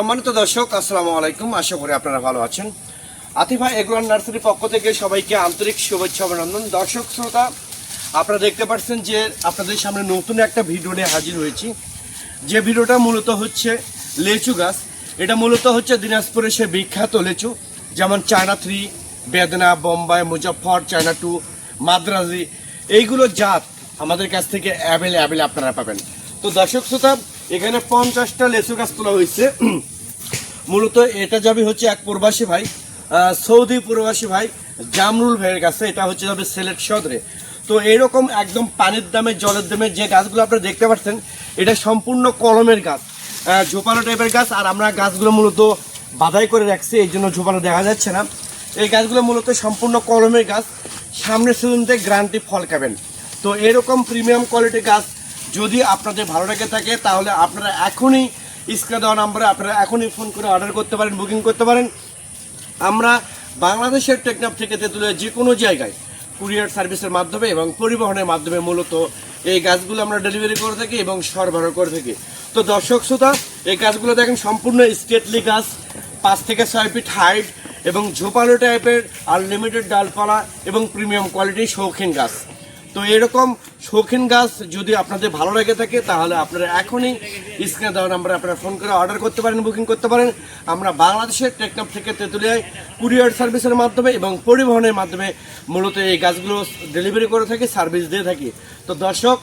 সম্মানিত দর্শক, আসসালামু আলাইকুম। আশা করি আপনারা ভালো আছেন। আতিফা এগ্রো নার্সারির পক্ষ থেকে সবাইকে আন্তরিক শুভেচ্ছা অভিনন্দন। দর্শক শ্রোতা, আপনারা দেখতে পাচ্ছেন যে আপনাদের সামনে নতুন একটা ভিডিও নিয়ে হাজির হয়েছি। যে ভিডিওটা মূলত হচ্ছে লেচু গাছ। এটা মূলত হচ্ছে দিনাজপুরের সে বিখ্যাত লেচু, যেমন চায়না 3, বেদনা, বোম্বাই, মুজফ্ফর, চায়না 2, মাদ্রাজি, এইগুলো জাত আমাদের কাছ থেকে অ্যাভেলেবেল আপনারা পাবেন। তো দর্শক শ্রোতা, এখানে 50টা লেচু গাছ তোলা হয়েছে। মূলত এটা যাবে হচ্ছে এক প্রবাসী ভাই, সৌদি প্রবাসী ভাই জামরুল ভাইয়ের কাছে। এটা হচ্ছে যাবে সিলেট সদরে। তো এইরকম একদম পানির দামে জলের দামে যে গাছগুলো আপনারা দেখতে পাচ্ছেন, এটা সম্পূর্ণ কলমের গাছ, ঝোপানো টাইপের গাছ। আর আমরা গাছগুলো মূলত বাধাই করে রাখছি, এই জন্য ঝোপানো দেখা যাচ্ছে না। এই গাছগুলো মূলত সম্পূর্ণ কলমের গাছ, সামনের সিজনতে গ্যারান্টি ফল খাবেন। তো এরকম প্রিমিয়াম কোয়ালিটির গাছ যদি আপনাদের ভালো লেগে থাকে, তাহলে আপনারা এখনই স্ক্রিনে দেওয়া নাম্বারে আপনারা এখনই ফোন করে অর্ডার করতে পারেন, বুকিং করতে পারেন। আমরা বাংলাদেশের টেকনাফ থেকে তেঁতুলিয়া যে কোনো জায়গায় কুরিয়ার সার্ভিসের মাধ্যমে এবং পরিবহনের মাধ্যমে মূলত এই গাছগুলো আমরা ডেলিভারি করে থাকি এবং সরবরাহ করে থাকি। তো দর্শক শ্রোতা, এই গাছগুলো দেখেন সম্পূর্ণ স্টেটলি গাছ, 5 থেকে 6 ফিট হাইট এবং ঝোপালো টাইপের আনলিমিটেড ডালপালা এবং প্রিমিয়াম কোয়ালিটির শৌখিন গাছ। তো এরকম শৌখিন গাছ যদি আপনাদের ভালো লেগে থাকে, তাহলে আপনারা এখনই স্ক্রিনে দেওয়া নাম্বারে আপনারা ফোন করে অর্ডার করতে পারেন, বুকিং করতে পারেন। আমরা বাংলাদেশের টেকনাফ থেকে তেঁতুলিয়ায় কুরিয়ার সার্ভিসের মাধ্যমে এবং পরিবহনের মাধ্যমে মূলত এই গাছগুলো ডেলিভারি করে থাকি, সার্ভিস দিয়ে থাকি। তো দর্শক,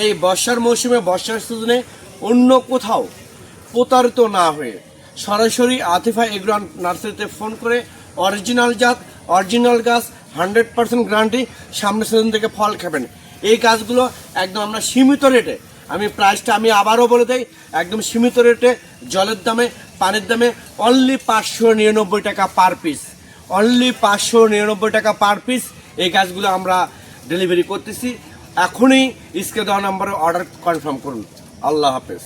এই বর্ষার মৌসুমে, বর্ষার সিজনে অন্য কোথাও প্রতারিত না হয়ে সরাসরি আতিফা এগ্রো নার্সারিতে ফোন করে অরিজিনাল জাত, অরিজিনাল গাছ, 100% গ্যারান্টি, সামনের সিজন থেকে ফল খাবেন। এই গাছগুলো একদম আমরা সীমিত রেটে, আমি প্রাইসটা আমি আবারও বলে দেই, একদম সীমিত রেটে, জলের দামে, পানির দামে, অনলি 599 টাকা পার পিস, অনলি 599 টাকা পার পিস এই গাছগুলো আমরা ডেলিভারি করতেছি। এখনই স্ক্রিনে দেওয়া নম্বরে অর্ডার কনফার্ম করুন। আল্লাহ হাফেজ।